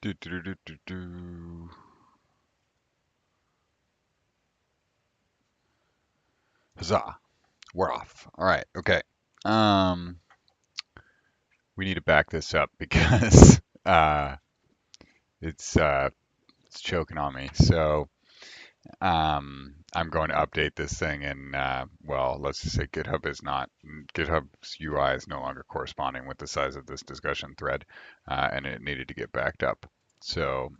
Do, do, do, do, do. Huzzah! We're off. All right. Okay. Um, we need to back this up because it's it's choking on me. So I'm going to update this thing, and well, let's just say GitHub's UI is no longer corresponding with the size of this discussion thread, and it needed to get backed up. So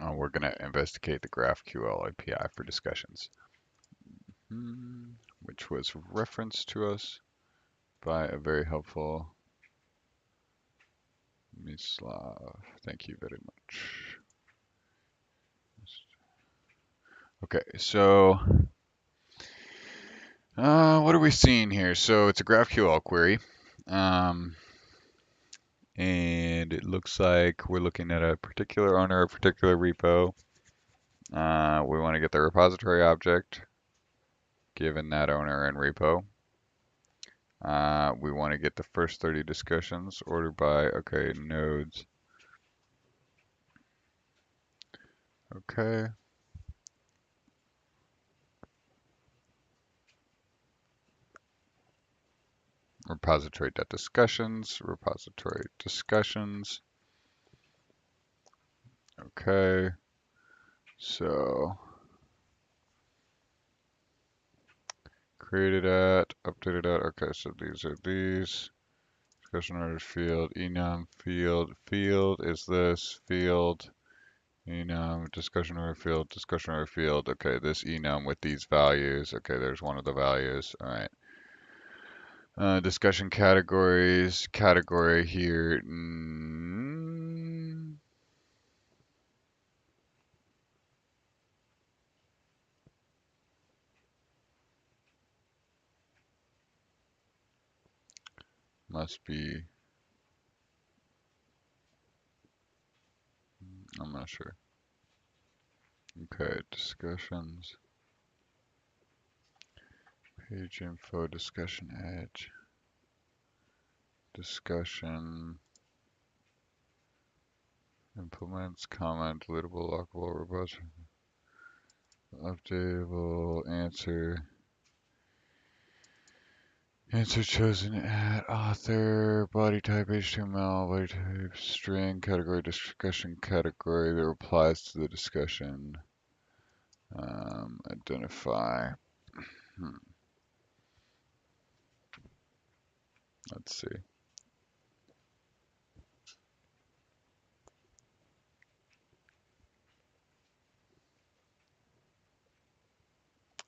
we're going to investigate the GraphQL API for discussions, which was referenced to us by a very helpful Mislav. Thank you very much. Okay, so what are we seeing here? So it's a GraphQL query, um, and it looks like we're looking at a particular owner, a particular repo. We want to get the repository object given that owner and repo. We want to get the first 30 discussions ordered by, okay, nodes. Okay. Repository discussions. Okay. So created at, updated at. Okay, so these are these. Discussion orders field, enum field is this field, enum discussion order field. Okay, this enum with these values. Okay, there's one of the values. All right. Discussion categories, category here. Must be, I'm not sure. Okay, discussions, page info, discussion edge, discussion, implements, comment, delete,able, lockable, repository, updatable, answer chosen at author, body type HTML, body type string, category, discussion category that replies to the discussion. Identify. Let's see.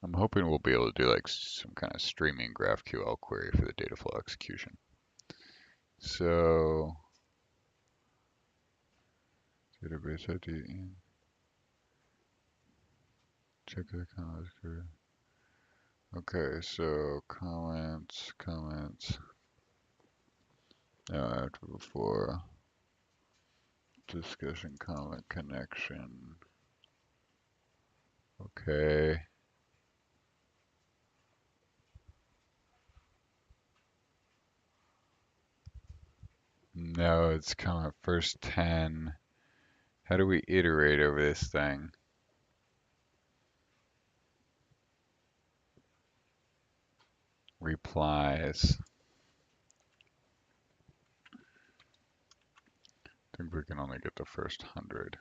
I'm hoping we'll be able to do like some kind of streaming GraphQL query for the data flow execution. So database ID in check the comments. Okay, so comments. After before discussion comment connection. Okay. No, it's comment first 10. How do we iterate over this thing? Replies. I think we can only get the first 100.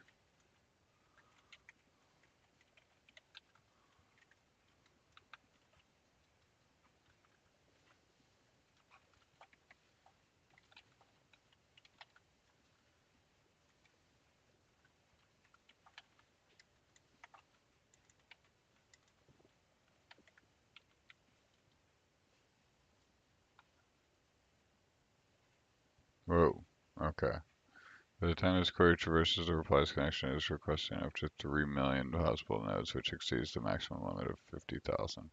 Whoa. Okay. By the time this query traverses the replies connection, it is requesting up to 3 million possible nodes, which exceeds the maximum limit of 50,000.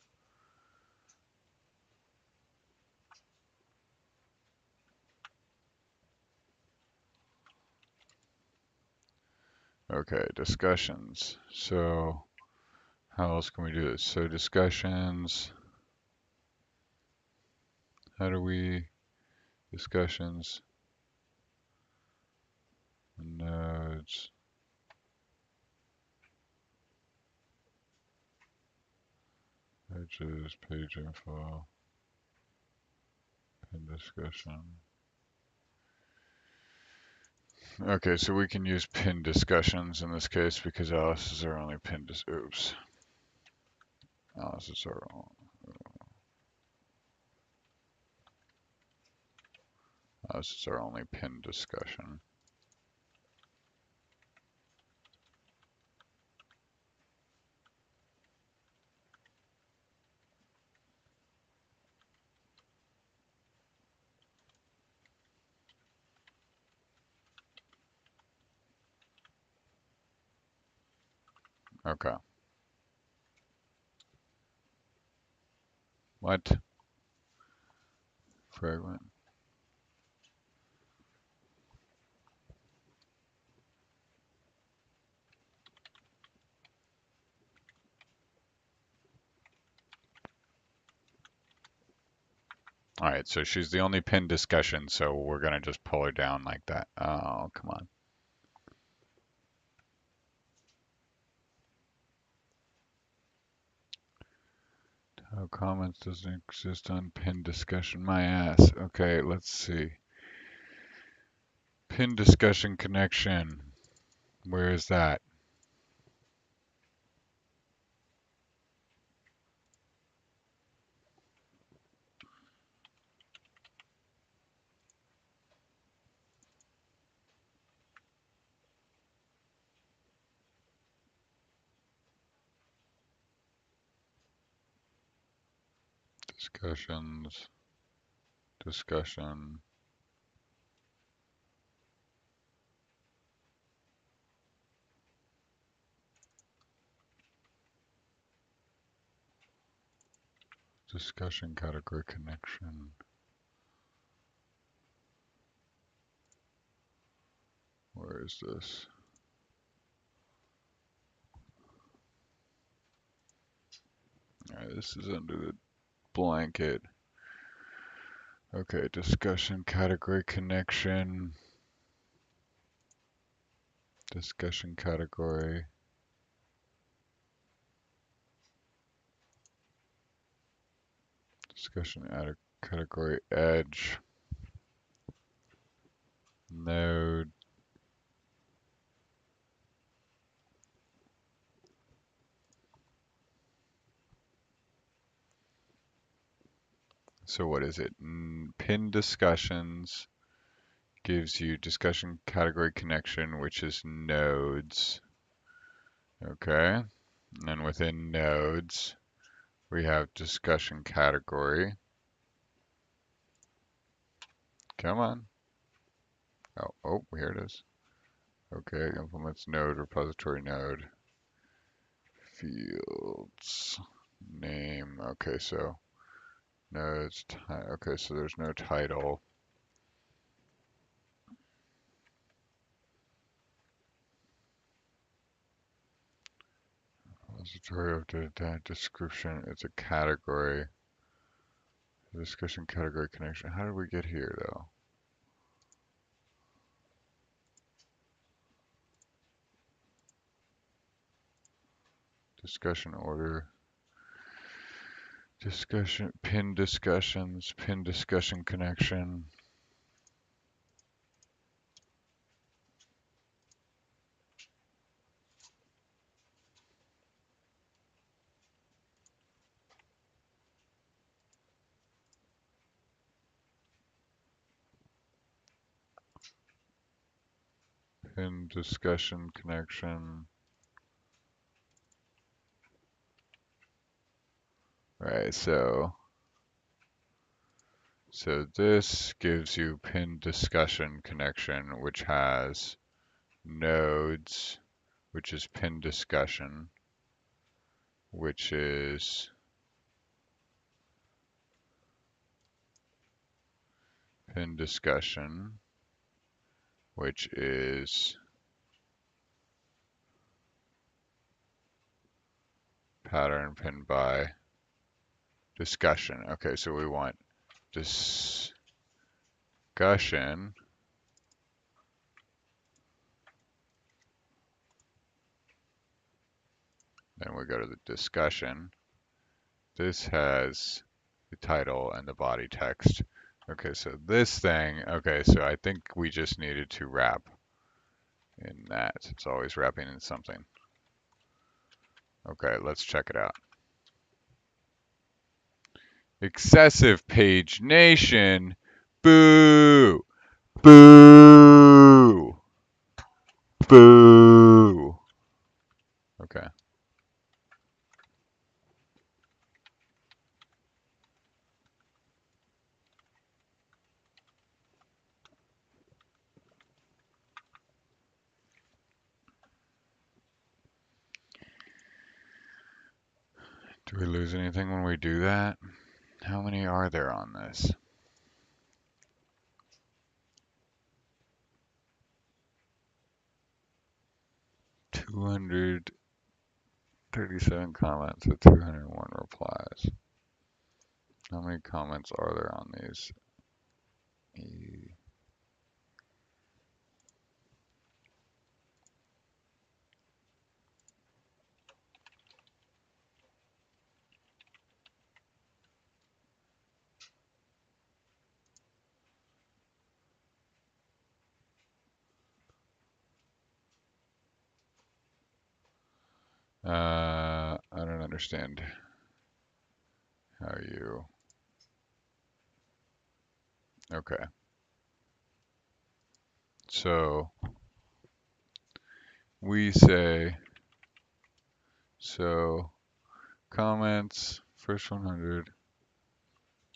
Okay, discussions. So how else can we do this? So discussions, how do we, discussions, nodes, edges, page info, pin discussion. Okay, so we can use pin discussions in this case because Alice's are only pin oops. Alice's are Alice's are only pin discussion. Okay. What? Fragment. All right, so she's the only pin discussion, so we're gonna just pull her down like that. Oh, come on. How comments doesn't exist on pin discussion? My ass. Okay, let's see. Pin discussion connection. Where is that? Discussions. Discussion. Discussion category connection. Where is this? All right, this is under the blanket. Okay, discussion category connection. Discussion category. Discussion category edge. Node. So what is it? Pin discussions gives you discussion category connection, which is nodes. Okay. And then within nodes, we have discussion category. Come on. Oh, here it is. Okay, implements node, repository node, fields, name. Okay, so nodes, okay, so there's no title. Repository of data description, it's a category. Discussion category connection. How did we get here though? Discussion order. Discussion, pin discussions, pin discussion connection. Pin discussion connection. Right, so this gives you pin discussion connection, which has nodes, which is pin discussion, which is pin discussion, which is pattern pin by discussion. Okay, so we want discussion Then we go to the discussion. This has the title and the body text. Okay, so this thing, okay, so I think we just needed to wrap in that. It's always wrapping in something. Okay, let's check it out. Excessive pagination. Boo! Boo! Boo! Okay. Do we lose anything when we do that? How many are there on this? 237 comments with 201 replies. How many comments are there on these? I don't understand how you. Okay. So we say, so comments, first 100.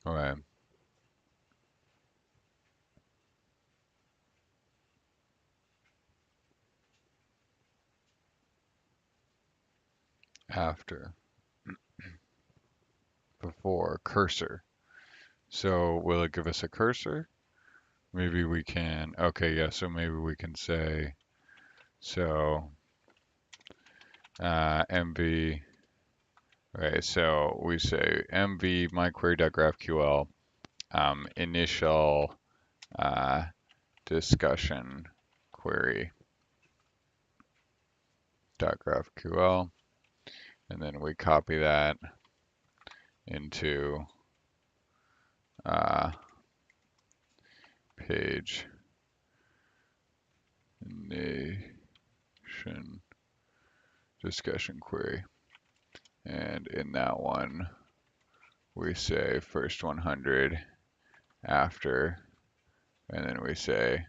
Okay. After, before, cursor. So will it give us a cursor? Maybe we can, okay, yeah, so maybe we can say, so MV, okay, so we say MV myQuery.graphql initial uh, discussion query .graphql, and then we copy that into uh, page nation discussion query. And in that one, we say first 100 after, and then we say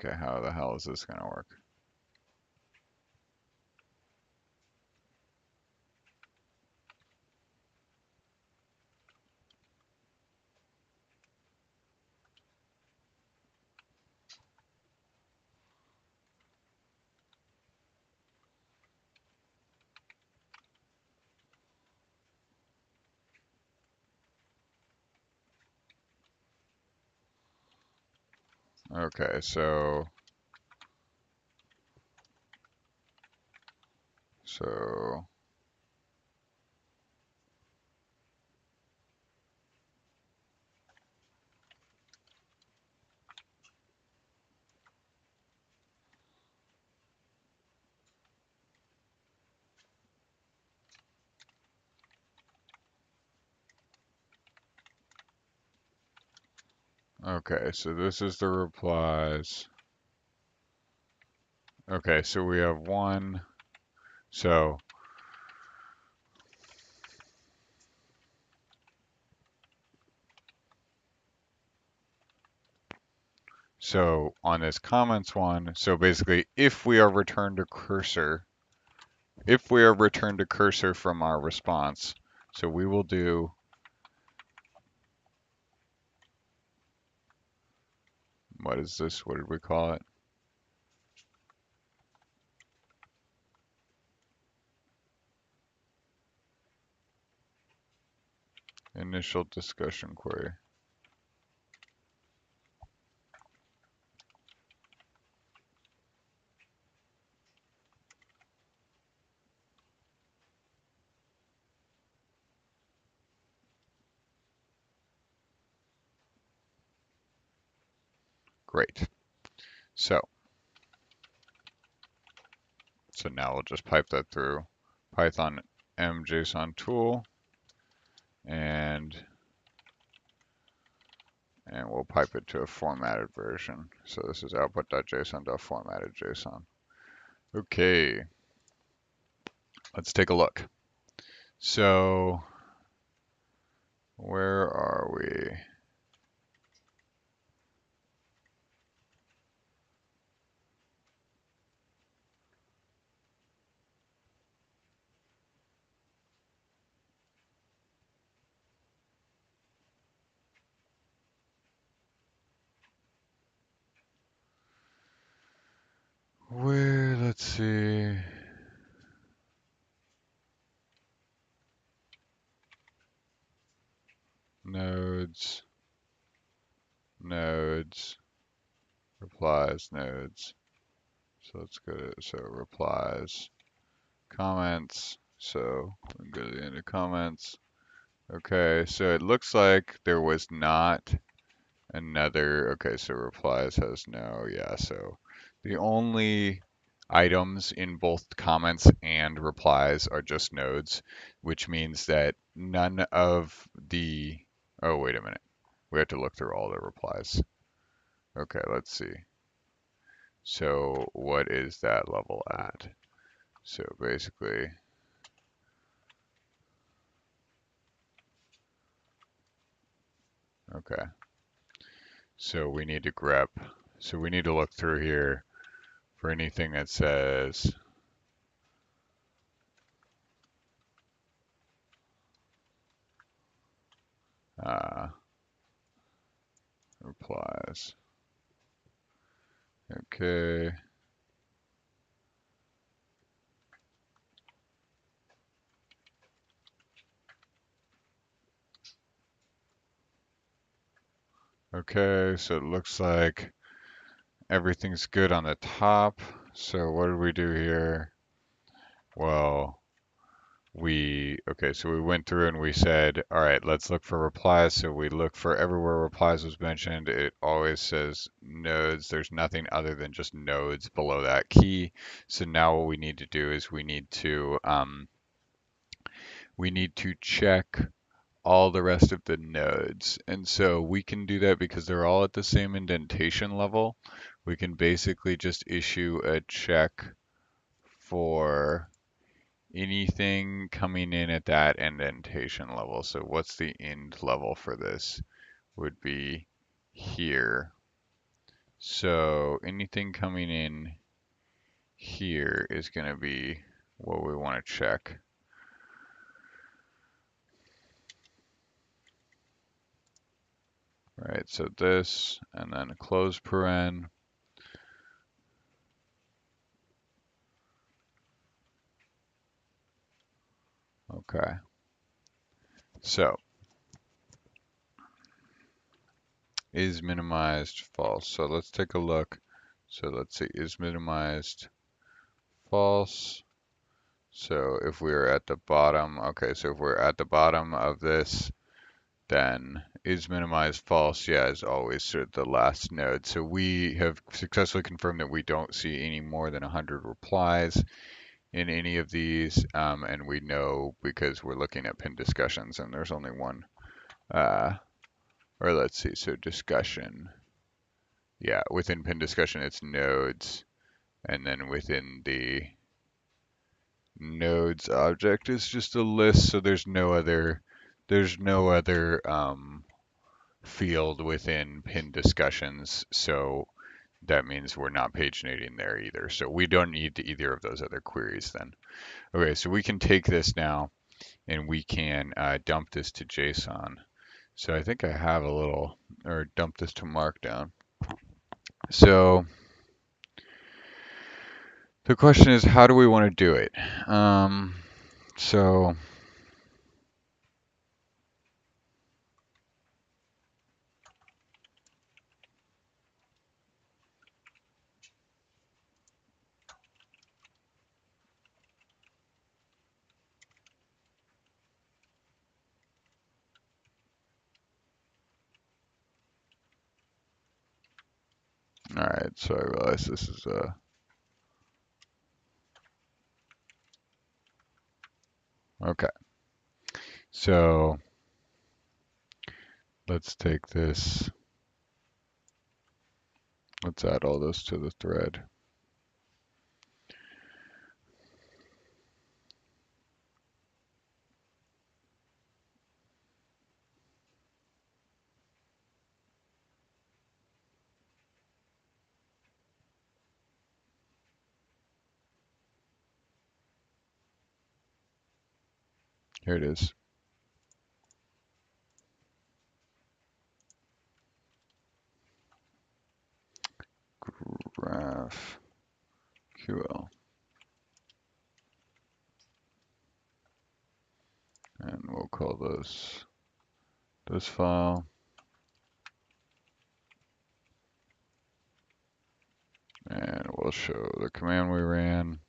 okay, how the hell is this going to work? Okay, so okay, so this is the replies. Okay, so we have one. So so on this comments one, so basically if we are returned a cursor, if we are returned a cursor from our response, so we will do what is this? What did we call it? Initial discussion query. Great. So now we'll just pipe that through Python mJSON tool, and we'll pipe it to a formatted version. So this is output.json.formatted JSON. Okay, let's take a look. So where are we? Let's see. Nodes, nodes, replies, nodes. So let's go to, replies, comments. So we can go to the end of comments. Okay, so it looks like there was not another, okay, so replies has no, yeah, so the only items in both comments and replies are just nodes, which means that none of the, oh, wait a minute. We have to look through all the replies. Okay, let's see. So what is that level at? So basically, okay. So we need to grep. So we need to look through here for anything that says uh, replies. Okay. Okay, so it looks like everything's good on the top. So what did we do here? Well, okay, so we went through and we said, all right, let's look for replies. So we look for everywhere replies was mentioned. It always says nodes. There's nothing other than just nodes below that key. So now what we need to do is we need to check all the rest of the nodes. And so we can do that because they're all at the same indentation level. We can basically just issue a check for anything coming in at that indentation level. So what's the end level for this? Would be here. So anything coming in here is going to be what we want to check. Right, so this, and then close paren. Okay, so is minimized false. So let's take a look. So let's see, is minimized false. So if we're at the bottom, okay, so if we're at the bottom of this, then is minimized false, yeah, is always sort of the last node. So we have successfully confirmed that we don't see any more than 100 replies in any of these, and we know because we're looking at pin discussions and there's only one, or let's see, so discussion, yeah, within pin discussion it's nodes, and then within the nodes object is just a list, so there's no other field within pin discussions, so that means we're not paginating there either. So we don't need to either of those other queries then. Okay, so we can take this now and we can dump this to JSON. So I think I have a little, or dump this to Markdown. So the question is, how do we want to do it? So All right, so I realize this is okay. So let's take this. Let's add all this to the thread. Here it is. GraphQL. And we'll call this file. And we'll show the command we ran.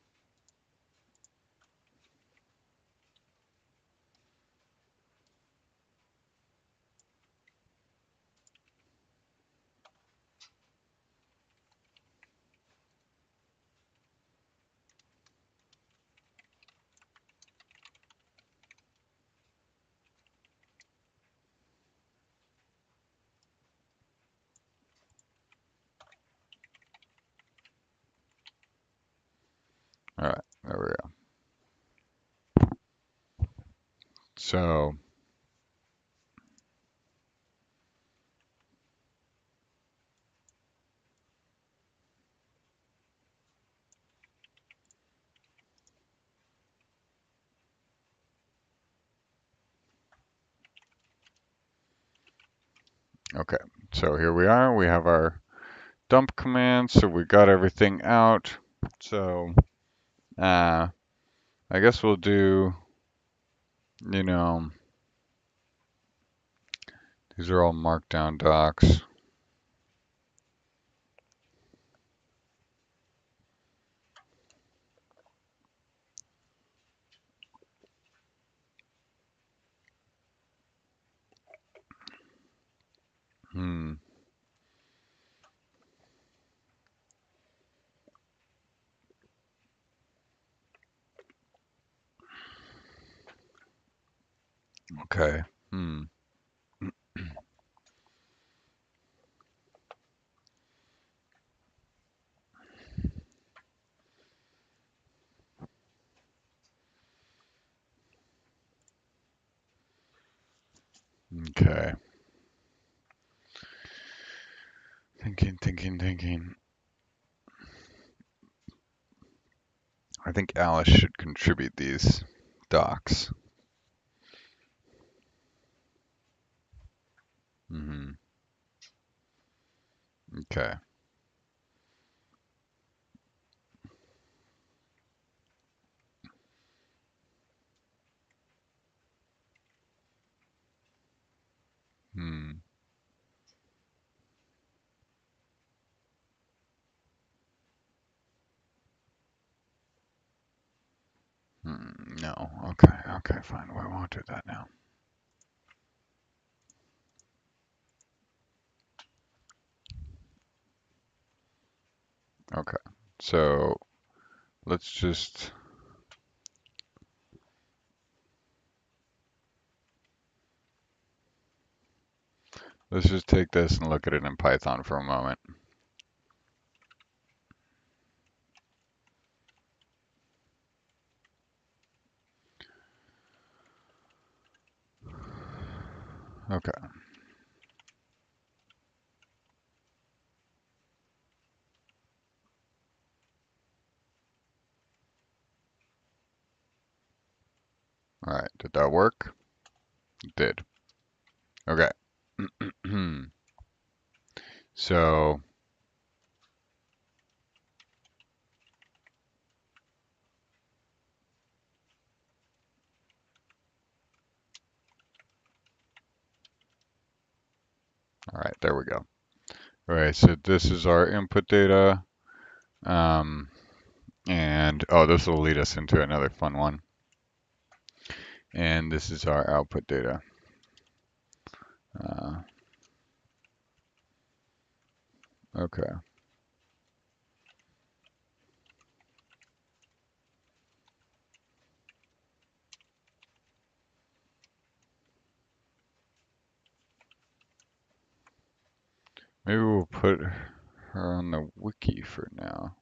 All right, there we go. So okay, so here we are. We have our dump command, so we got everything out. So I guess we'll do, you know, these are all markdown docs. Hmm. Okay. Hmm. Okay. Thinking. I think Alice should contribute these docs. Hmm. Okay. Hmm. No. Okay. Okay. Fine. We won't do that now. Okay. So let's just take this and look at it in Python for a moment. Okay. All right. Did that work? It did. Okay. So, all right, there we go. All right, so this is our input data. Um, and oh, this will lead us into another fun one. And this is our output data. Okay. Maybe we'll put her on the wiki for now.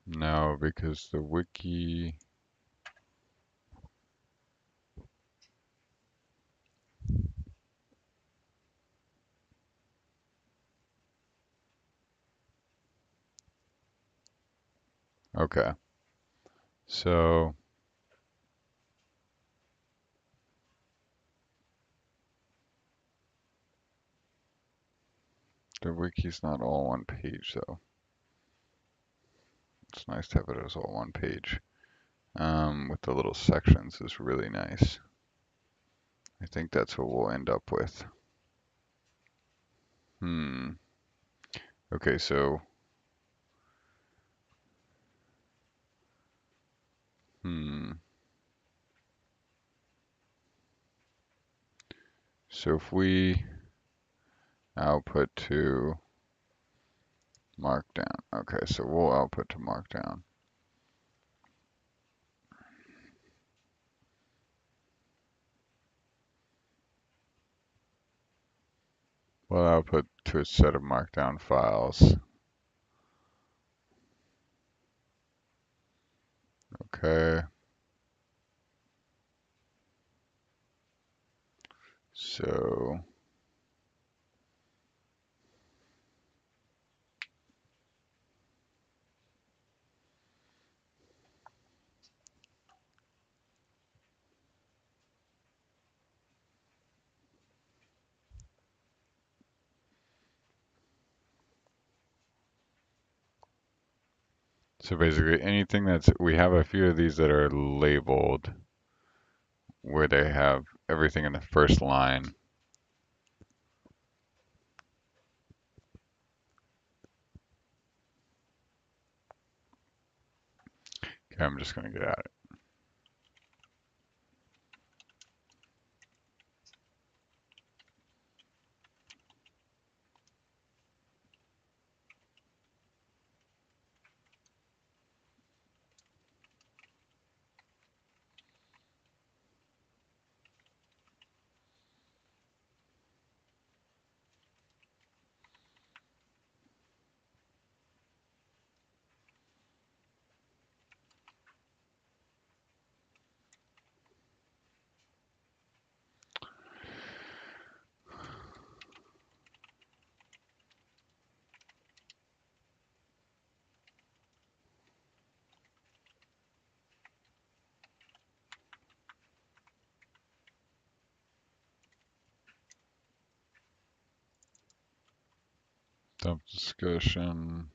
No, because the wiki. Okay, so the wiki's not all one page though. It's nice to have it as all one page. With the little sections is really nice. I think that's what we'll end up with. Okay, so so if we output to Markdown. Okay, so we'll output to Markdown. We'll output to a set of Markdown files. Okay. So basically anything we have a few of these that are labeled where they have everything in the first line. Okay, I'm just gonna get at it. Dump discussion.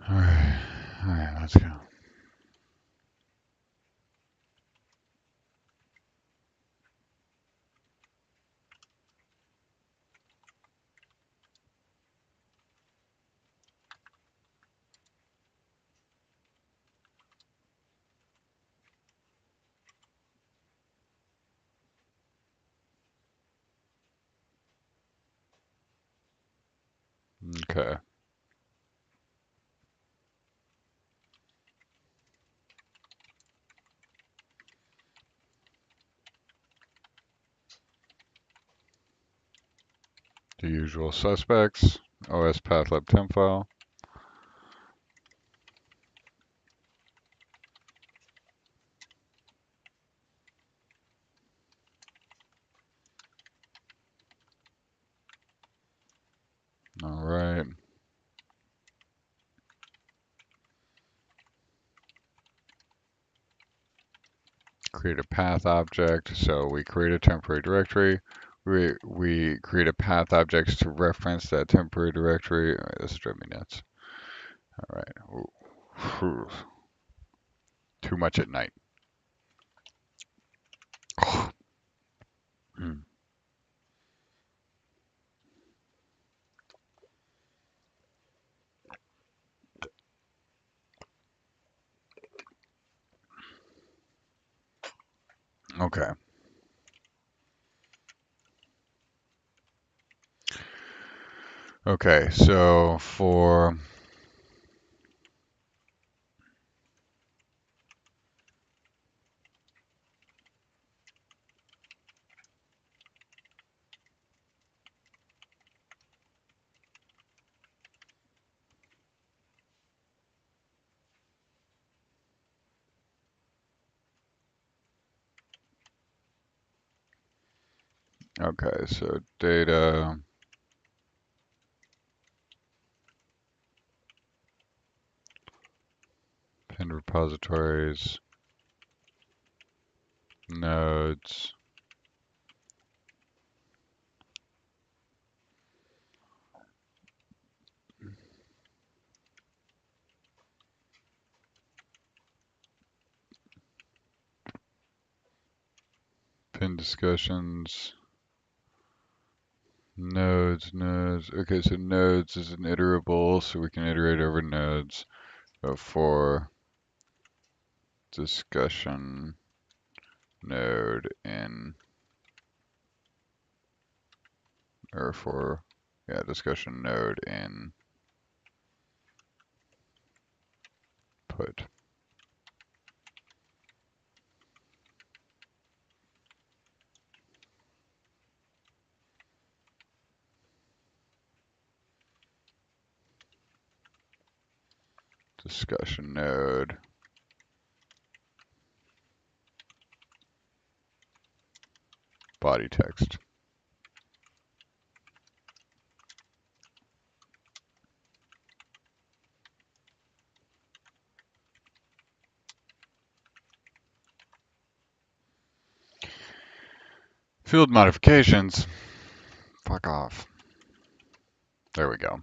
All right, let's go. Okay. The usual suspects. OS pathlib temp file. All right. Create a path object. So we create a temporary directory. We create a path object to reference that temporary directory. All right, this is driving me nuts. All right. Ooh. Too much at night. Okay. Okay, so for okay, so data, pinned repositories, nodes, pinned discussions, nodes. Okay, so nodes is an iterable, so we can iterate over nodes. But for discussion node in, or for, yeah, discussion node in put. Discussion node body text. Field modifications. Fuck off. There we go.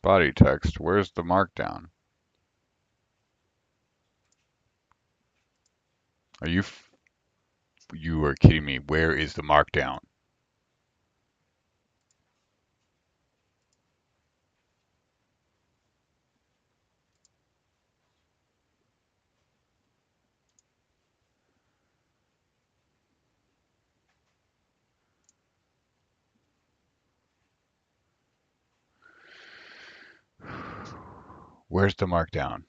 Body text. Where's the markdown? Are you are kidding me? Where is the markdown? Where's the markdown?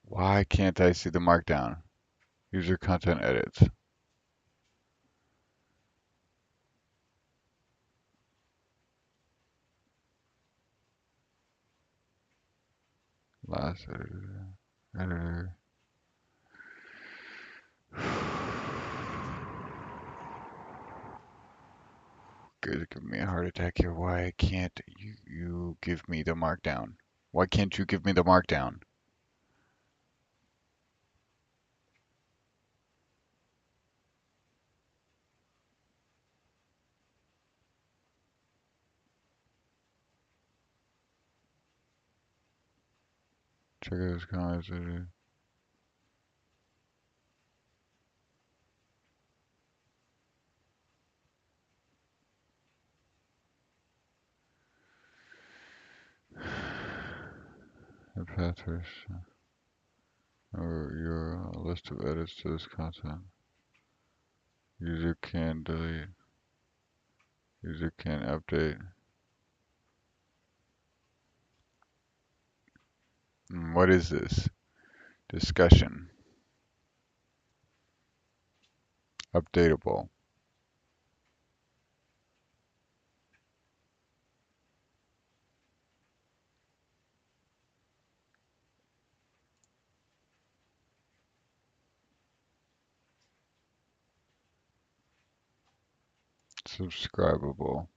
Why can't I see the markdown? User content edits. Last editor. Guys, give me a heart attack here. Why can't you give me the markdown? Why can't you give me the markdown? Check out those comments. The pathers or your list of edits to this content. User can delete. User can update. What is this? Discussion. Updatable. Subscribable.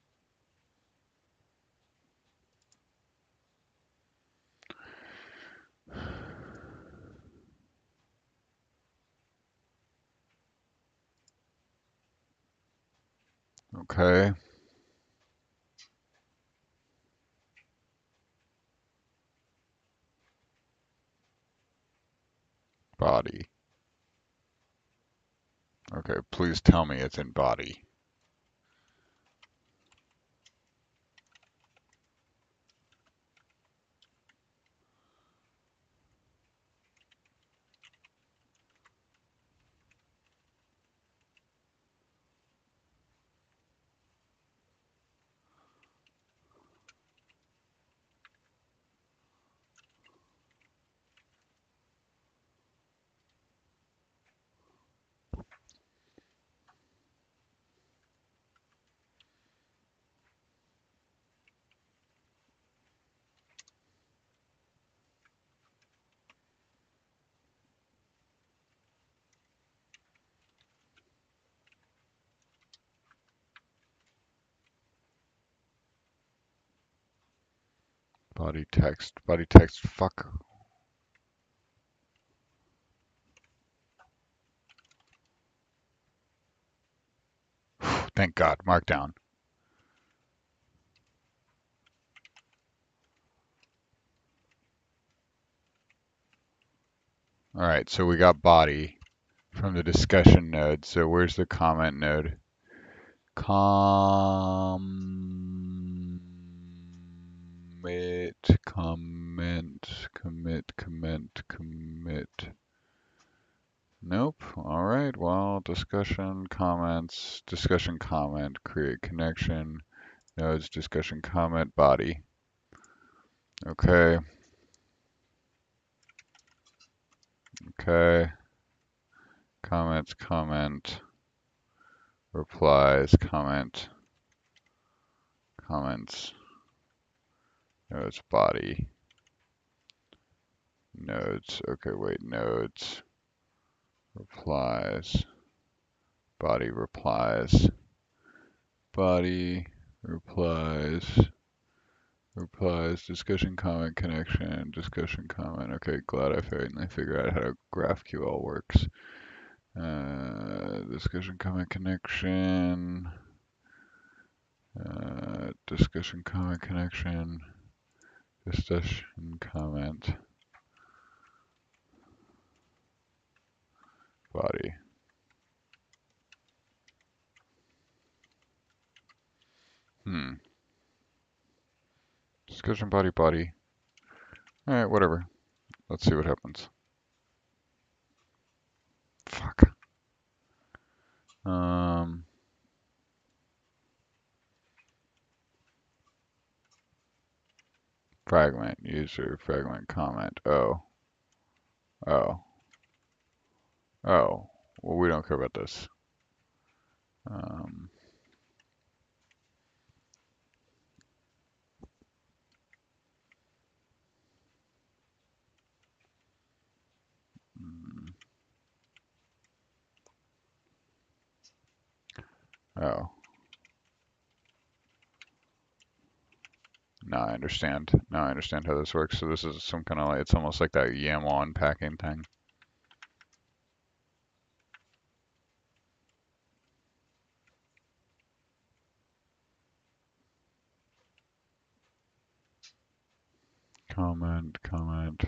Okay. Body. Okay, please tell me it's in body. Body text, fuck. Thank God, markdown. All right, so we got body from the discussion node. So where's the comment node? Commit. Nope. All right. Well, discussion comments, discussion comment, create connection, nodes, discussion comment, body. Okay. Okay. Comments, comment, replies, comment, comments, nodes, body, nodes. Okay, wait, nodes, replies, body, replies, body, replies, replies, discussion, comment, connection, discussion, comment. Okay, glad I finally figured out how GraphQL works. Discussion, comment, connection, discussion, comment, connection, discussion, comment, body. Discussion, body, body. All right, whatever. Let's see what happens. Fuck. Fragment, user, fragment, comment. Oh. Oh. Oh. Well, we don't care about this. Um, mm, oh. Now I understand. Now I understand how this works. So this is some kind of like, it's almost like that YAML unpacking thing. Comment, comment.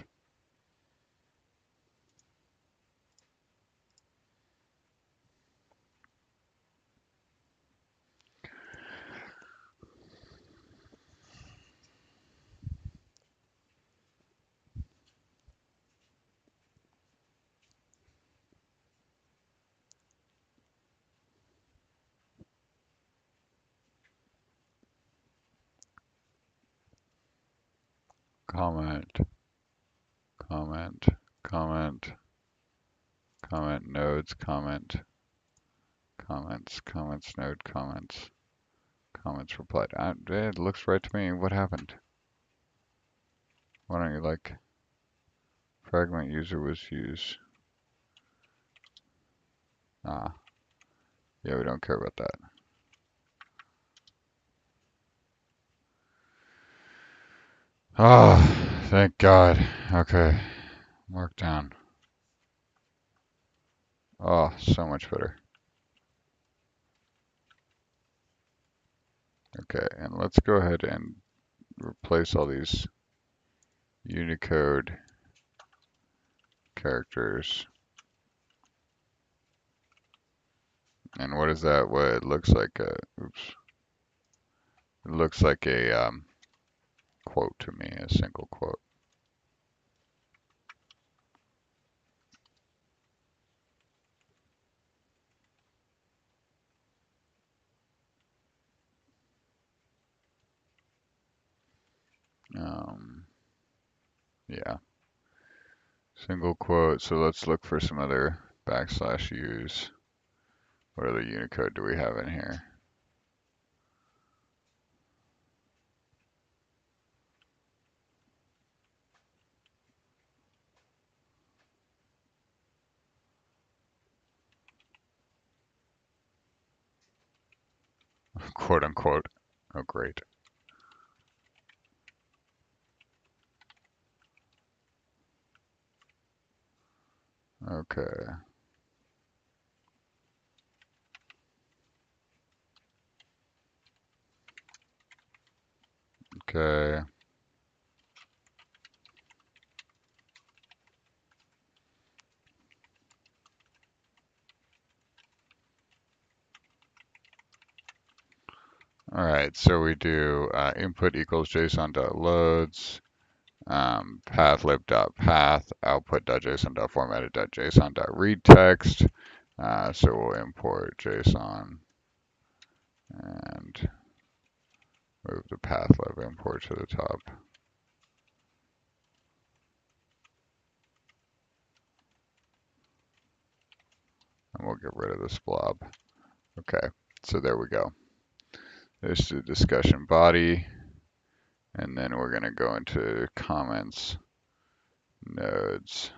Comment, comment, comment, comment, nodes, comment, comments, comments, node, comments, comments, replied. It looks right to me. What happened? Why don't you like fragment user was used? Ah, yeah, we don't care about that. Oh, thank God. Okay, markdown. Oh, so much better. Okay, and let's go ahead and replace all these Unicode characters. And what is that? What it looks like a, oops. It looks like a quote to me, a single quote. Yeah, single quote. So let's look for some other backslash U's. What other Unicode do we have in here? Quote unquote. Oh, great. Okay. Okay. All right, so we do input equals JSON.loads, pathlib.path, output.json.formatted.json.read text. So we'll import JSON and move the pathlib import to the top. And we'll get rid of this blob. Okay, so there we go. There's the discussion body. And then we're going to go into comments, nodes,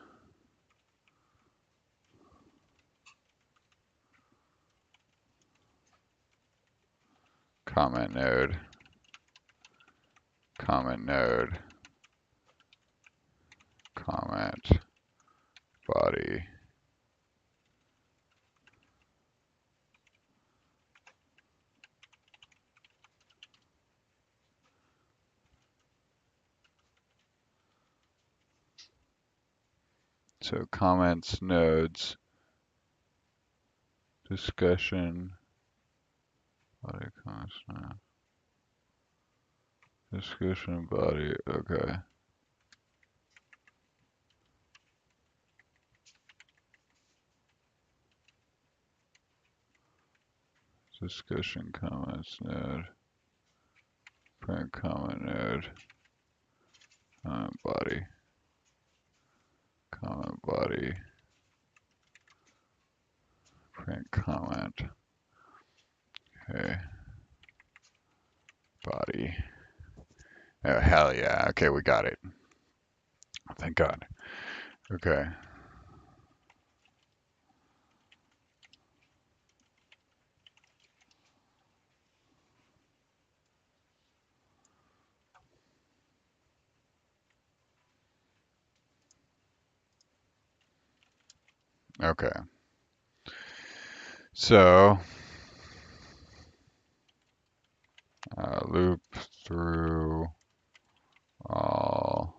comment node, comment node, comment body. So comments, nodes, discussion, body, comments, no. Discussion body, okay. Discussion comments node, print comment node, comment body, print comment, okay, body. Oh, hell yeah. Okay, we got it. Thank God. Okay. Okay. So, loop through all,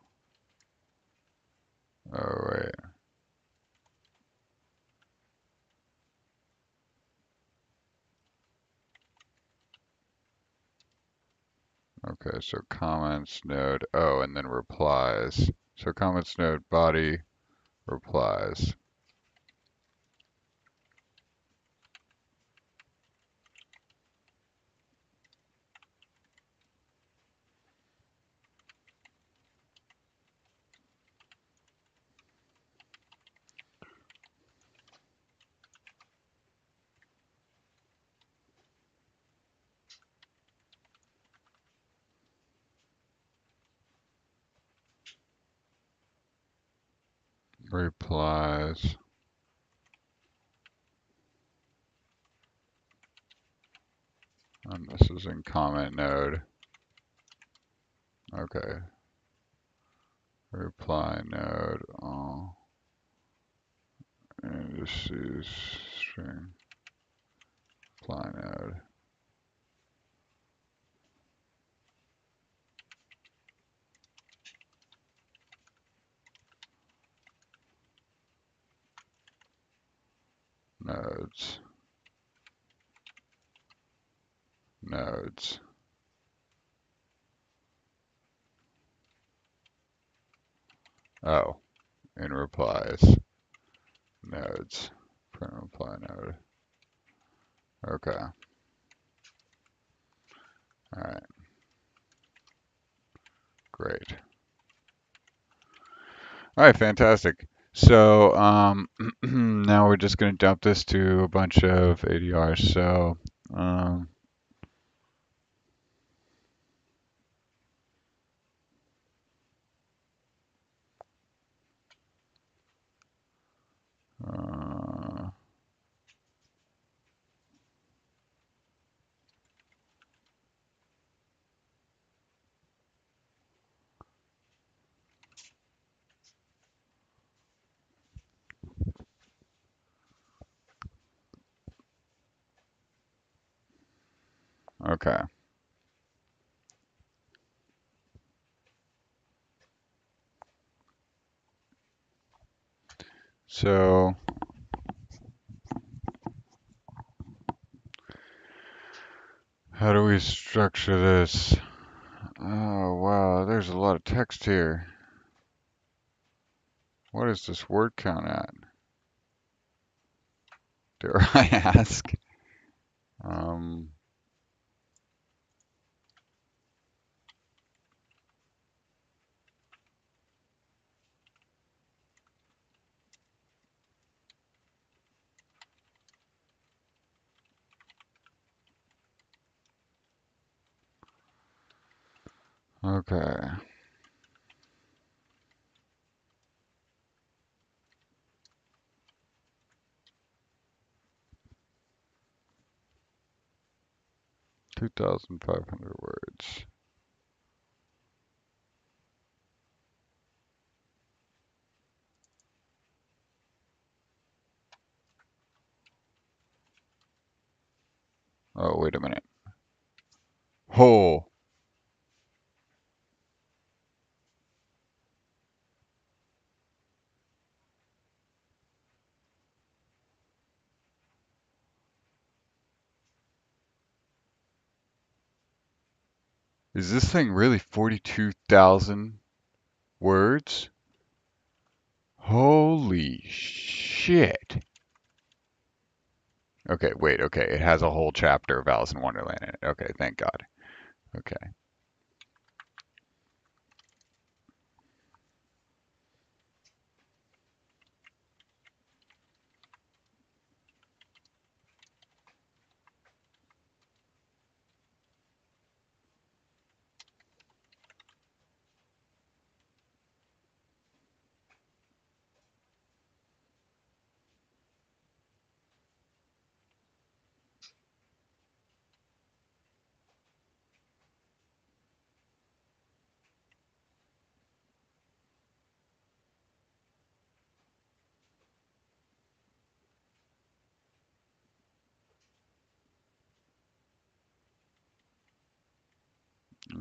oh wait, okay, so comments node, oh, and then replies. So comments node body replies. Replies. And this is in comment node. Okay. Reply node. Oh. And this is string. Reply node. nodes, nodes. Oh, in replies, nodes, print reply node. Okay, all right, great. All right, fantastic. So now we're just going to dump this to a bunch of ADRs. So um, uh, okay. So how do we structure this? Oh, wow, there's a lot of text here. What is this word count at? Dare I ask? Um, okay. 2,500 words. Oh, wait a minute. Oh, is this thing really 42,000 words? Holy shit. Okay, wait, okay. It has a whole chapter of Alice in Wonderland in it. Okay, thank God. Okay,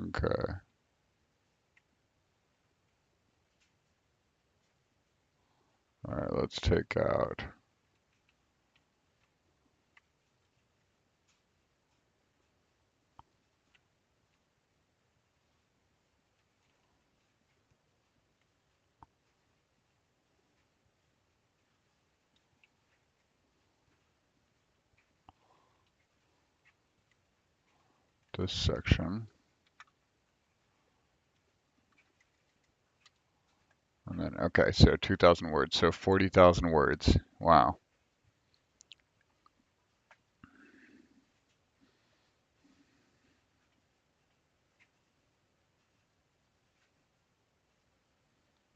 okay. All right, let's take out. This section. And then, okay, so 2,000 words. So 40,000 words. Wow.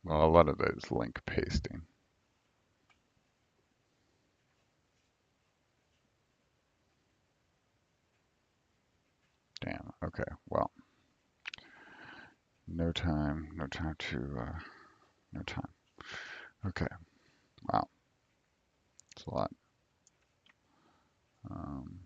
Well, a lot of that is link pasting. Damn. Okay. Well, no time. No time to. No time. Okay. Wow. It's a lot. Um,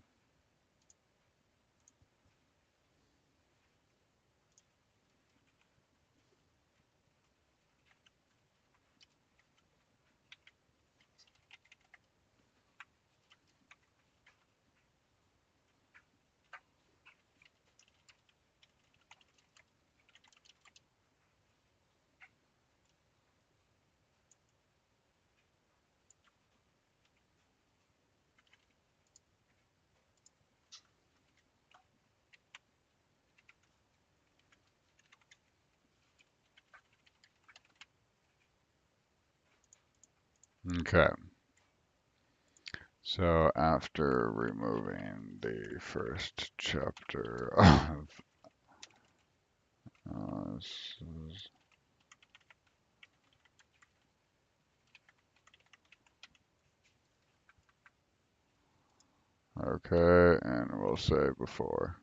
Okay. So after removing the first chapter of this is- okay, and we'll say before.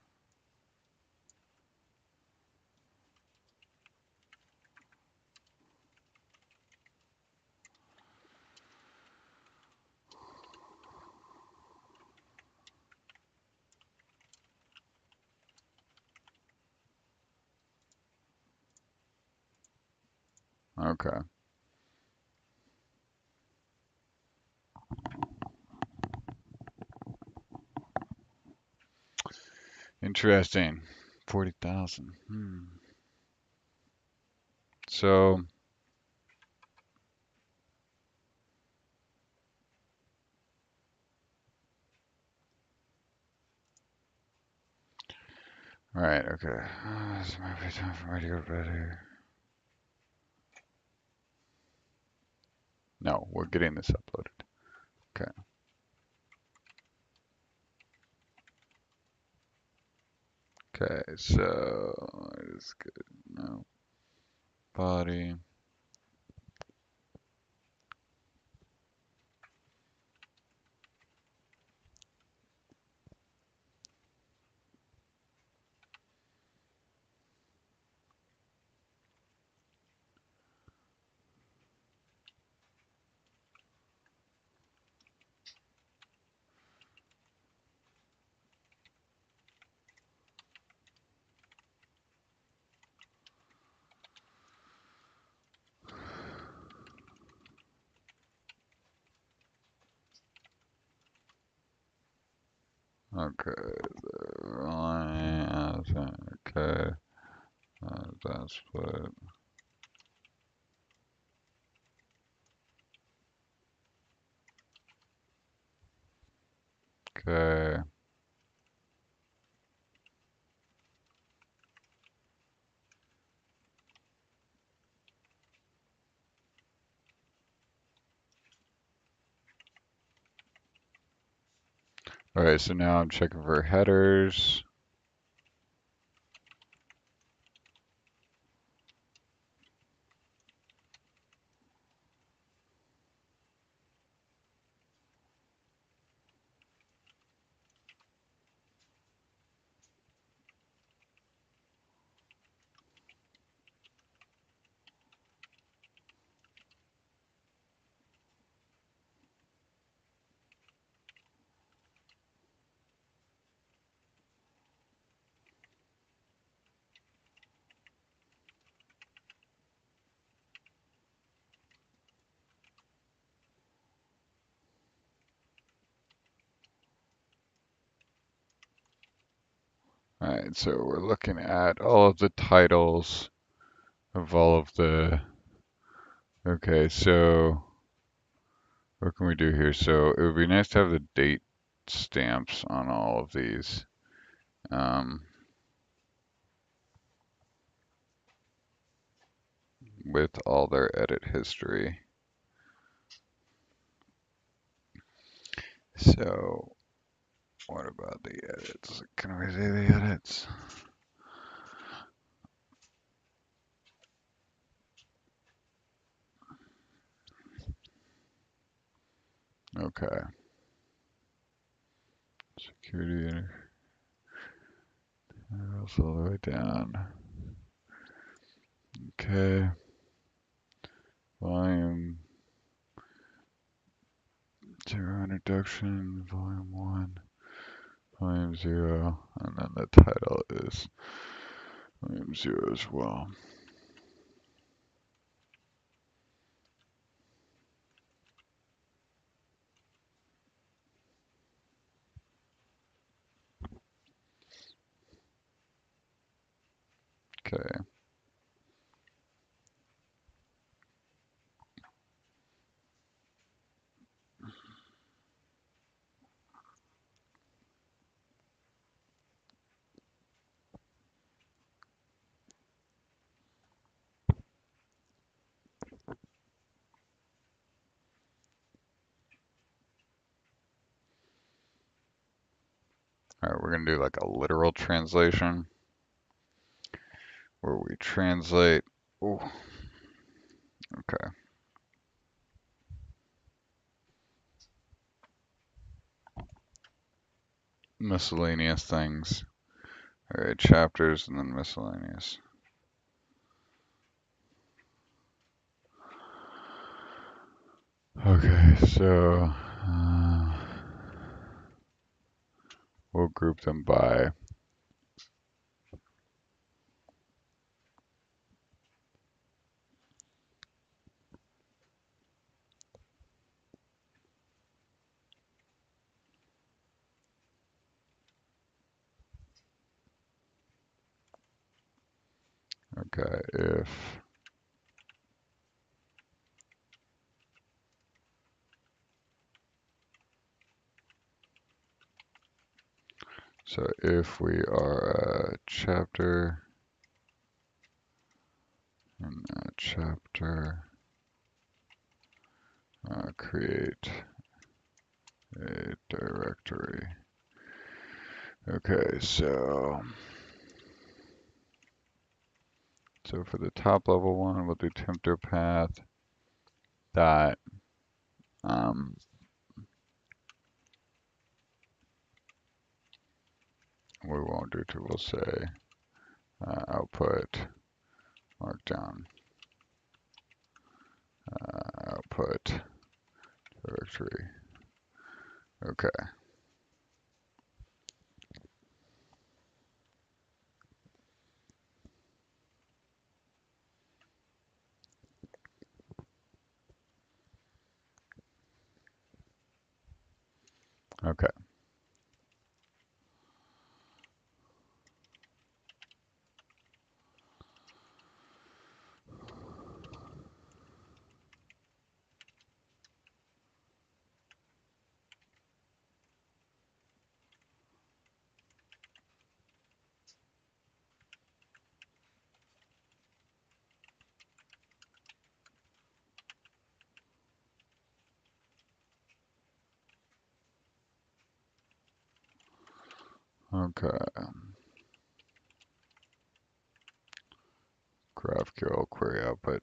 Okay. Interesting. 40,000. So, right, okay. This might be time for me to go to bed here. No, we're getting this uploaded. Okay. Okay, so it's good. No body. Okay, okay, that's split. Okay. All right, so now I'm checking for headers. All right, so we're looking at all of the titles of all of the. Okay, so what can we do here? So it would be nice to have the date stamps on all of these. Um, with all their edit history. So what about the edits? Can we see the edits? Okay. Security arrows all the way down. Okay. Volume 0 introduction, volume 1, volume 0, and then the title is volume 0 as well. Okay. All right, we're gonna do like a literal translation where we translate. Oh, okay. Miscellaneous things. All right, chapters and then miscellaneous. Okay, so we'll group them by okay, if we are a chapter and a chapter, create a directory. Okay, so for the top level one, we'll do tempter path dot we won't do to, we'll say output markdown output directory. Okay. Okay. Okay. GraphQL query output.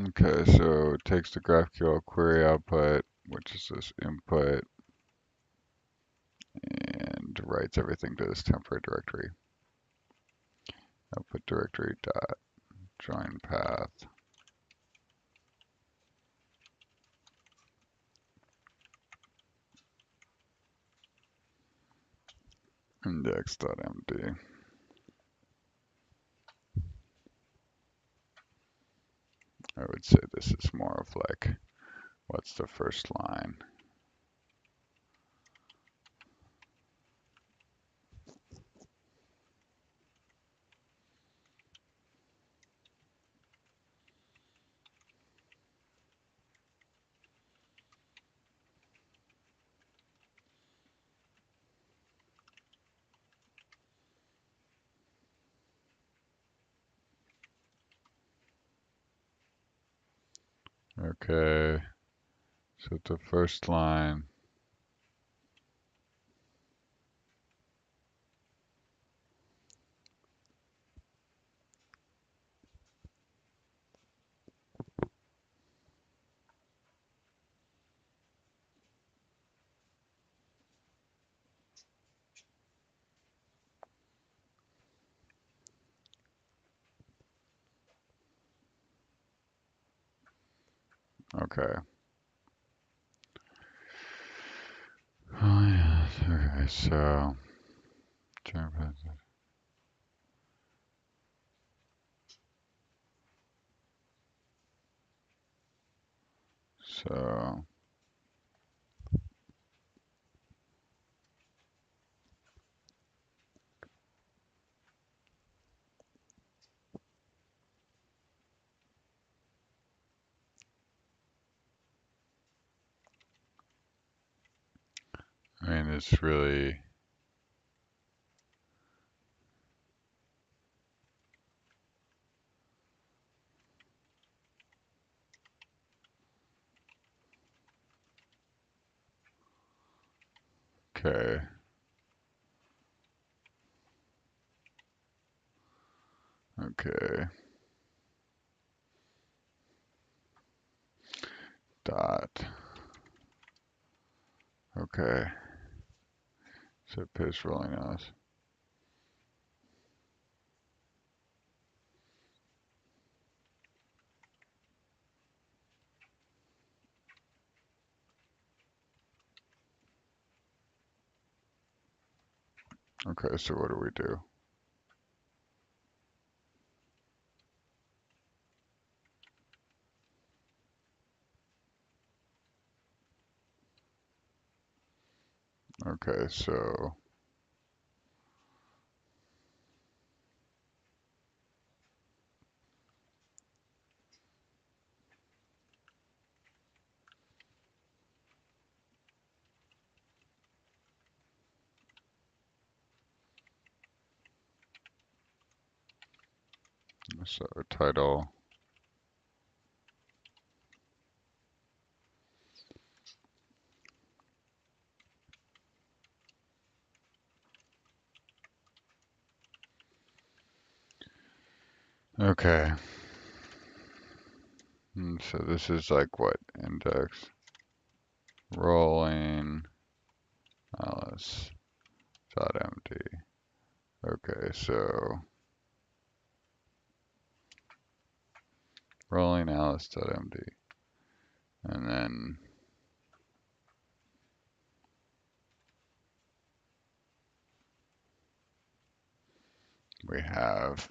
Okay, so it takes the GraphQL query output, which is this input, and writes everything to this temporary directory. Output directory dot join path index.md. I would say this is more of like, what's the first line? Okay, so the first line. Okay. Oh yes. Okay, so so I mean, it's really Okay. Okay. Dot. Okay. So paste rolling alice. Okay, so what do we do? Okay, so title. Okay. So this is like what? Index rolling alice dot empty. Okay, so rolling alice dot empty. And then we have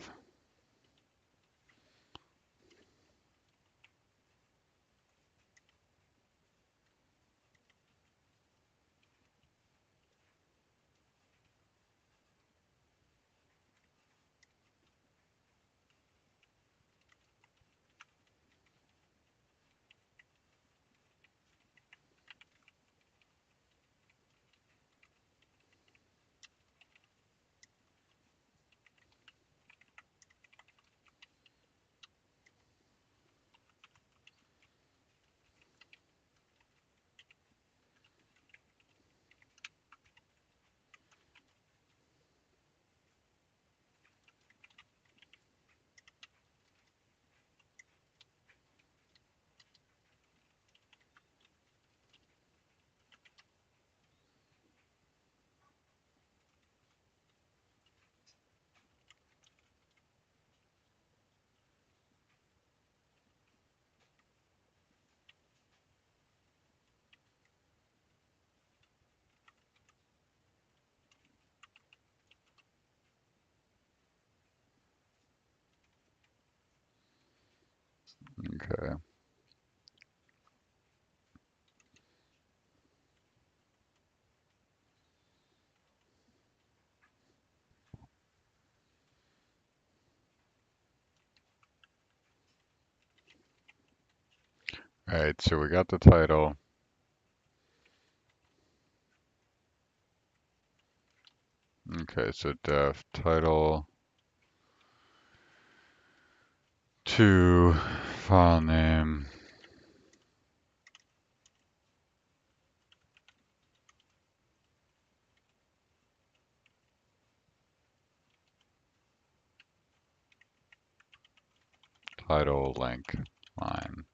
okay. All right, so we got the title. Okay, so def title to file name. Title link line.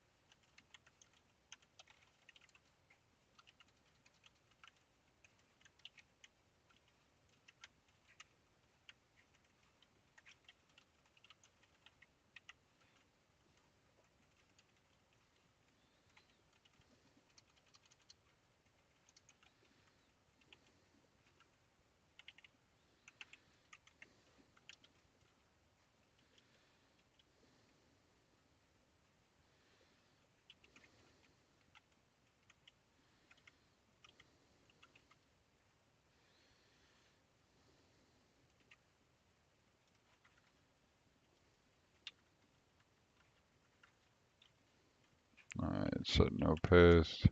All right, so no paste.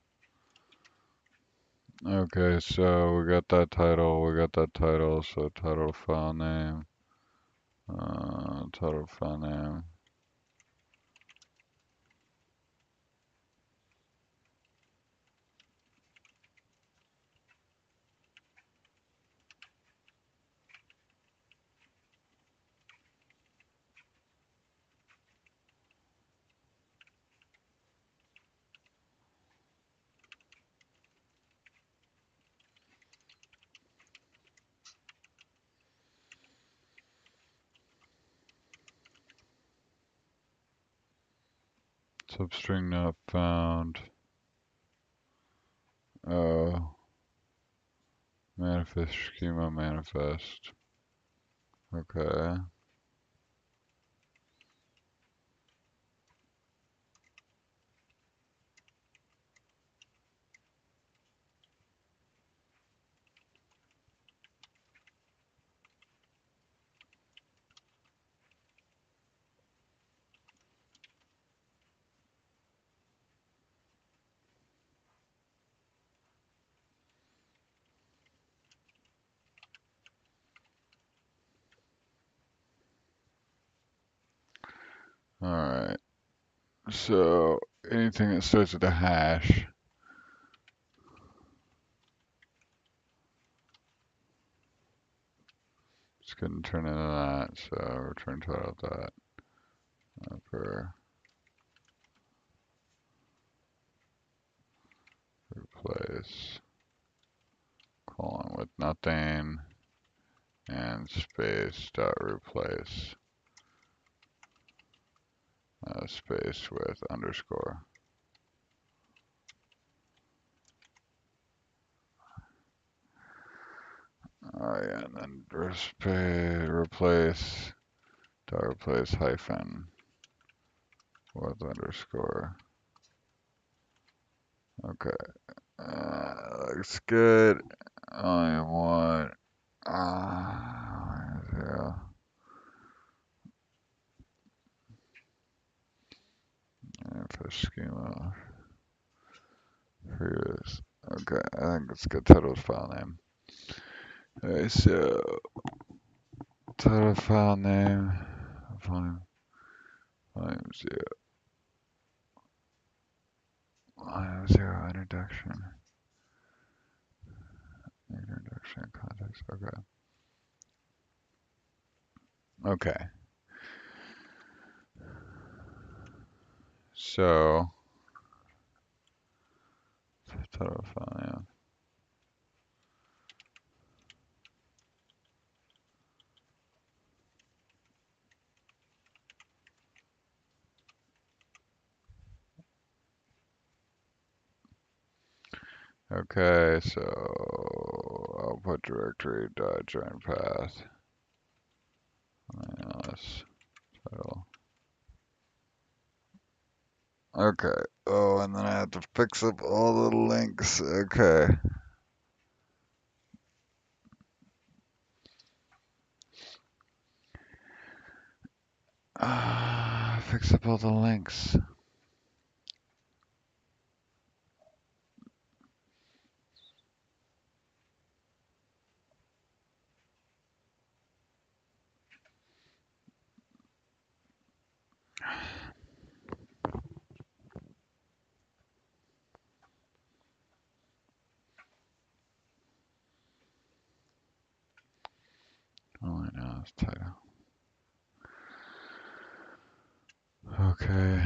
Okay, so we got that title, so title file name, title file name, Substring not found. Oh, manifest schema manifest. Okay. Alright. So anything that starts with a hash, it's going to turn into that. So return title dot upper replace colon with nothing and space dot replace space with underscore. Oh yeah, and then replace dot replace hyphen with underscore. Okay, looks good. Only one. Yeah. Manifest schema. Previous. Okay, I think it's good. Title file name. Okay, so title file name. Volume 0. Volume 0 introduction. Introduction context. Okay. Okay. So title file name. Okay, so output directory dot join path minus title. Okay. Oh, and then I have to fix up all the links. Okay. Fix up all the links. All I know is title. Okay.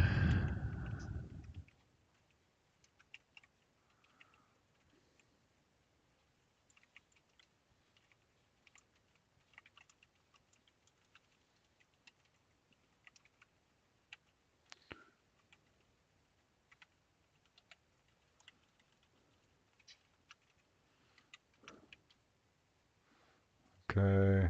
Okay.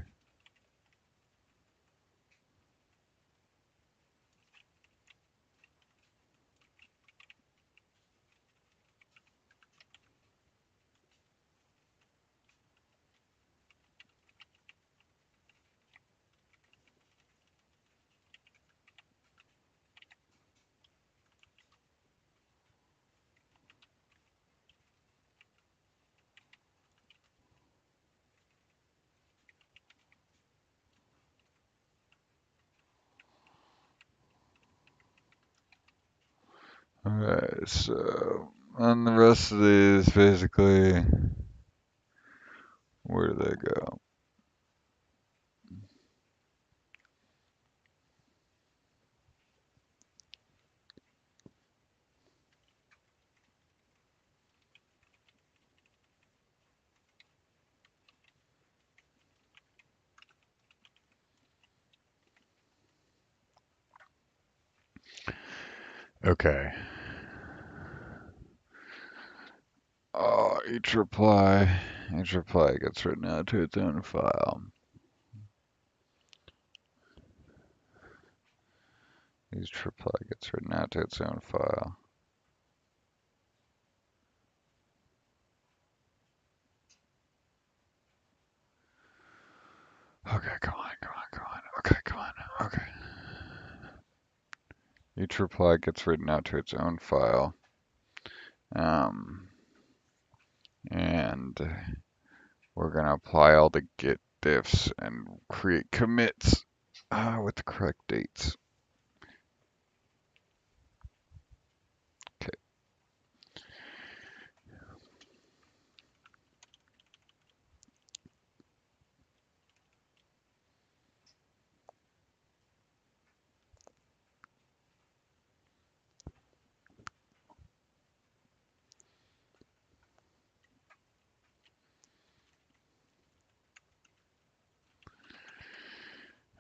Alright, so and the rest of these basically, where do they go? Okay. Each reply gets written out to its own file. Each reply gets written out to its own file. Okay, come on. Okay, come on. Okay. Each reply gets written out to its own file. And we're going to apply all the git diffs and create commits with the correct dates. Okay.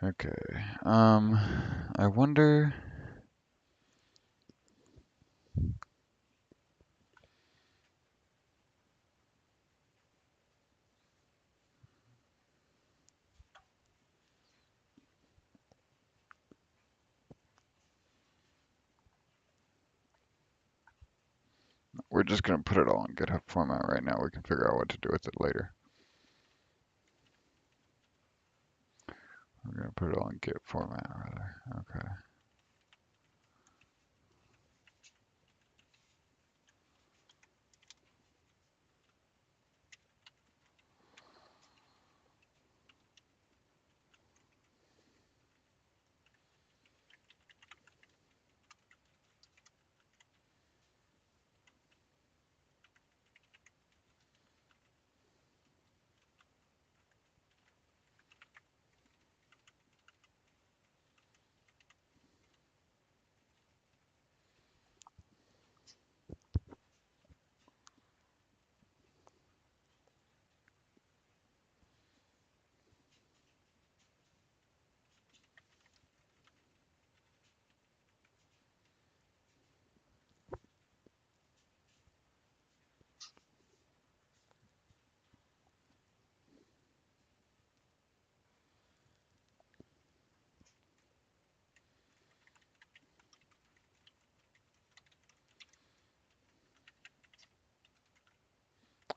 Okay. I wonder. We're just going to put it all in GitHub format right now. We can figure out what to do with it later. We're going to put it all in Git format, rather. Okay.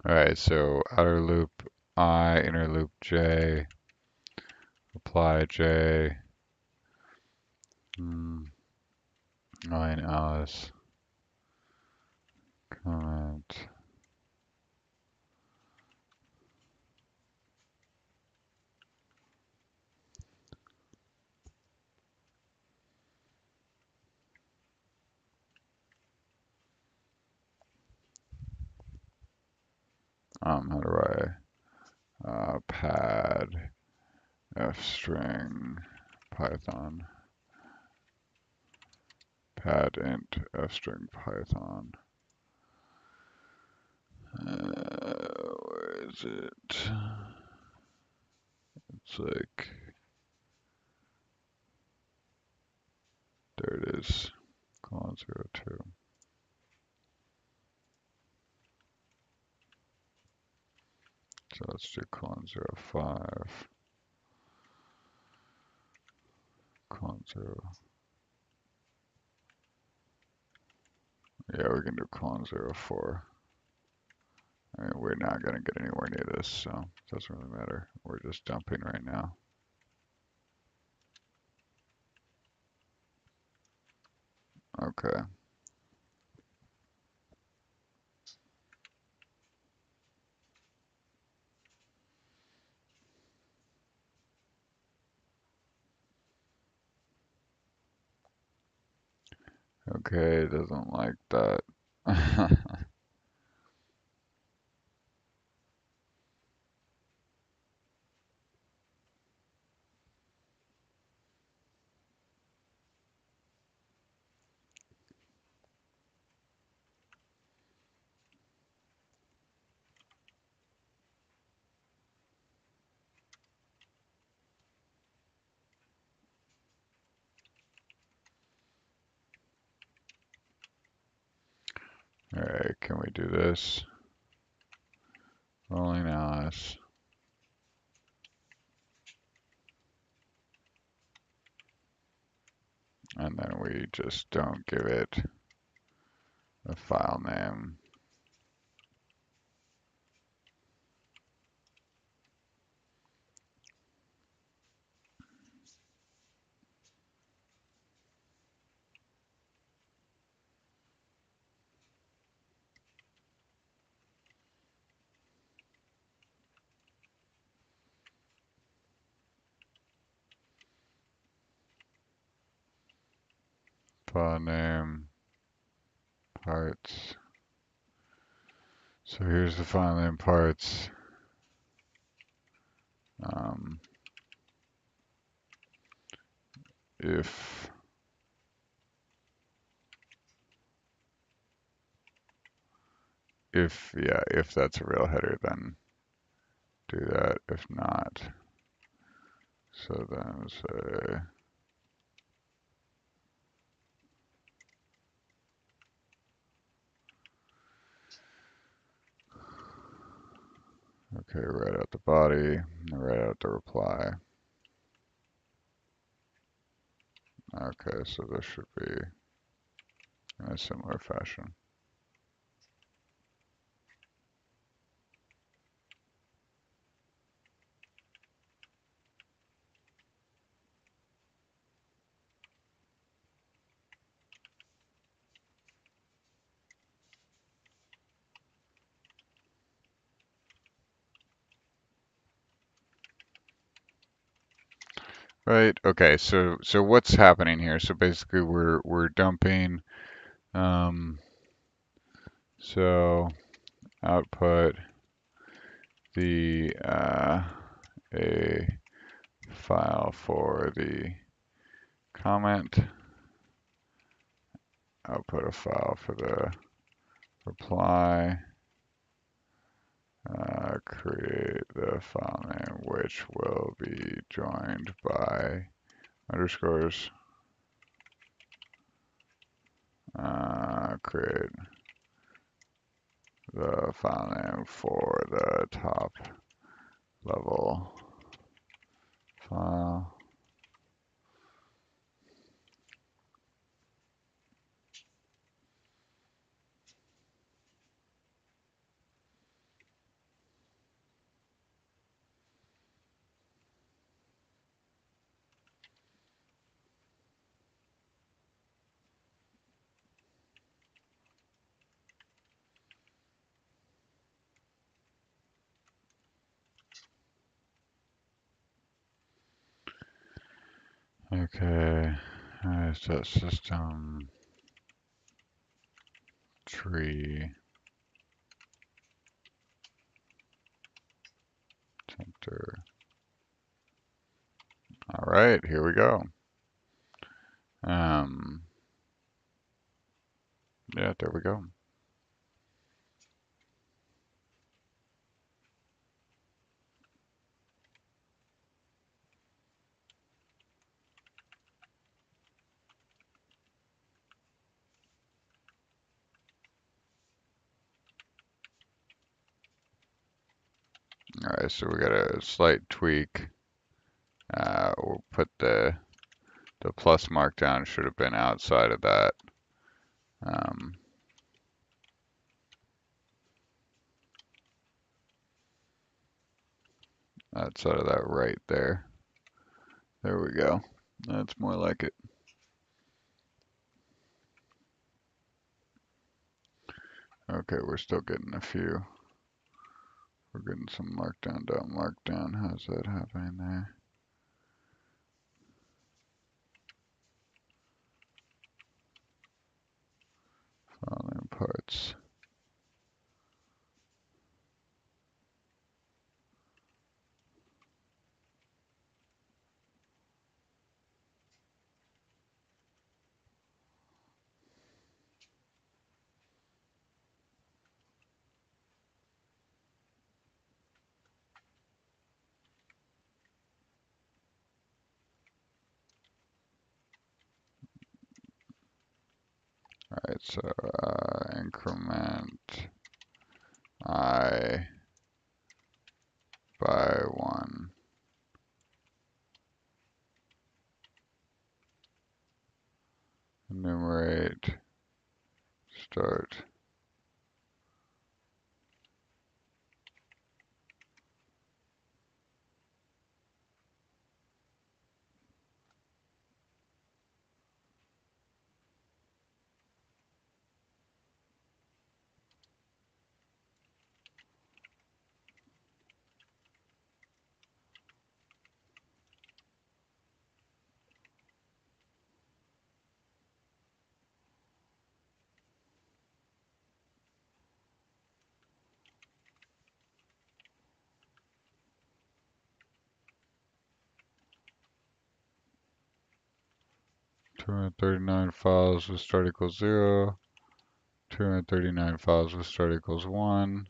All right, so outer loop I, inner loop J, apply J, line Alice, comment. How do I pad f string Python, pad int f string Python. Where is it? It's like, there it is, colon 02. So let's do colon 05, colon 0. Yeah, we can do colon 04. I mean, we're not going to get anywhere near this, so it doesn't really matter. We're just dumping right now. Okay. Okay, it doesn't like that. Okay, can we do this? Rolling Alice. And then we just don't give it a file name. File name, parts. So here's the file name parts. Um, if if that's a real header, then do that. If not, so then say okay, write out the body, and write out the reply. Okay, so this should be in a similar fashion. Right. Okay. So what's happening here? So basically, we're dumping. Um, so output the a file for the comment. Output a file for the reply. Create the file name, which will be joined by underscores. Create the file name for the top level file. Okay, set system tree tempter. All right, here we go. Um, yeah, there we go. All right, so we got a slight tweak. We'll put the plus markdown should have been outside of that. Outside of that right there. There we go. That's more like it. Okay, we're still getting a few. We're getting some markdown, dot markdown. How's that happening there? File name parts. All right, so increment I by 1. Enumerate start. $239 with start equals 0. 239 files with start equals 1.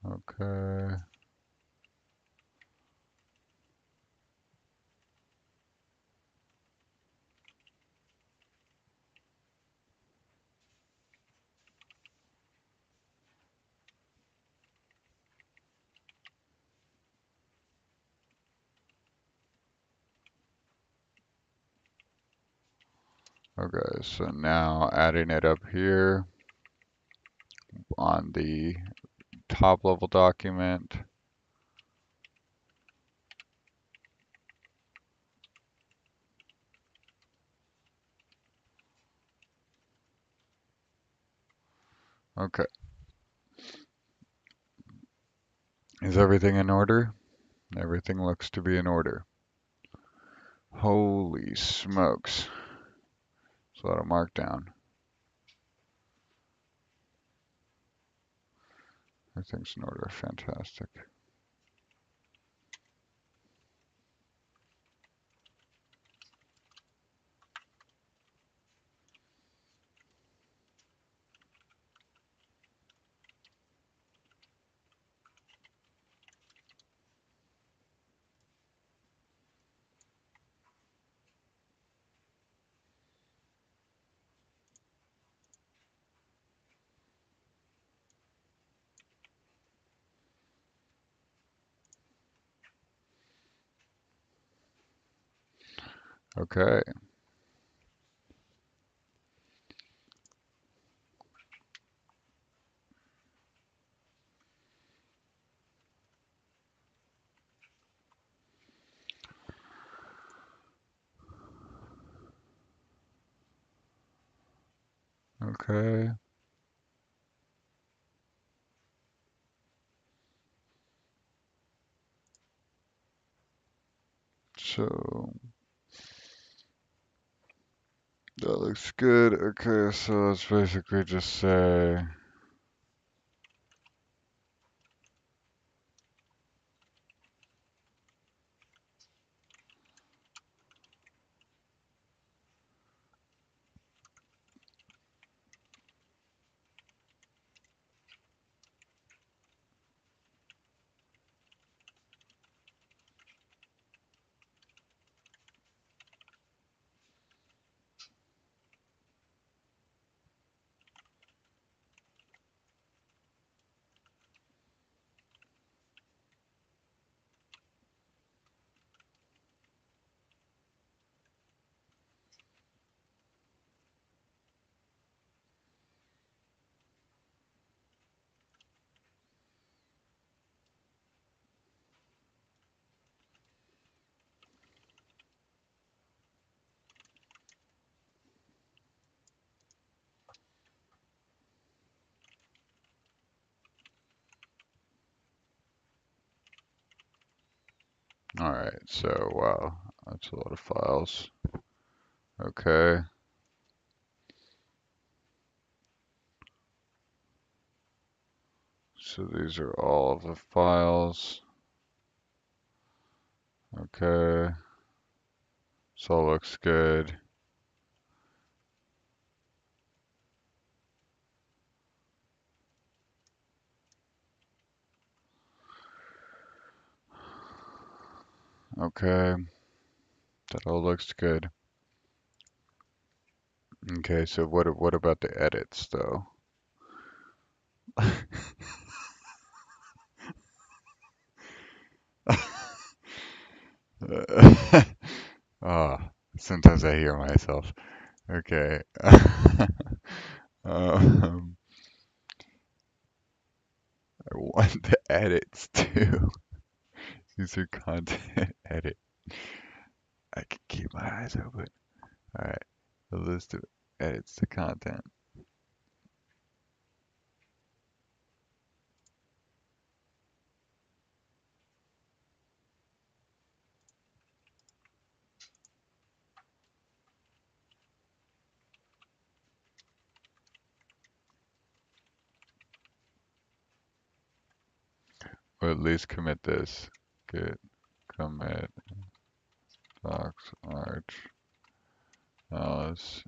Okay. Okay, so now adding it up here on the top level document. Okay. Is everything in order? Everything looks to be in order. Holy smokes. It's a lot of markdown. Everything's in order. Fantastic. Okay. Okay. So that looks good. Okay, so let's basically just say all right, so wow, that's a lot of files. Okay, so these are all of the files. Okay, so it looks good. Okay, that all looks good. Okay, so what about the edits though? Oh, sometimes I hear myself. Okay. Um, I want the edits too. User content edit. I can keep my eyes open. All right. The list of edits to content. Or at least commit this. Good. Commit docs arch alice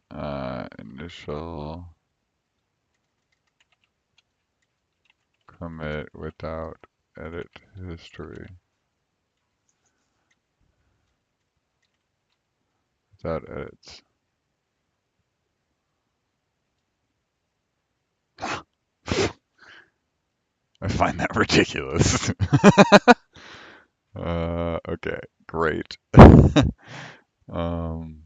initial commit without edit history. Without edits. I find that ridiculous. Okay, great. Um,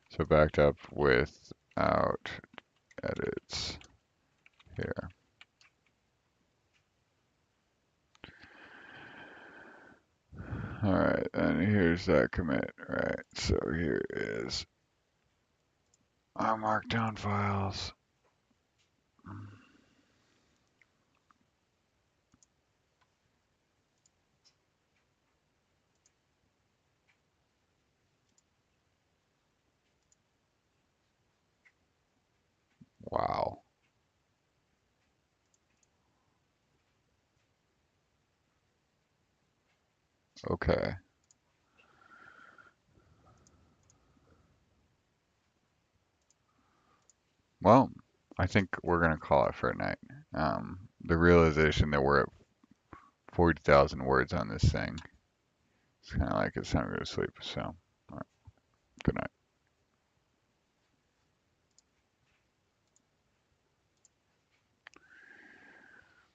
so backed up without edits here. All right, and here's that commit. Right, so here is our markdown files. Wow. Okay. Well, I think we're gonna call it for a night. The realization that we're at 40,000 words on this thing, it's kind of like it's time to go to sleep. So, all right, good night.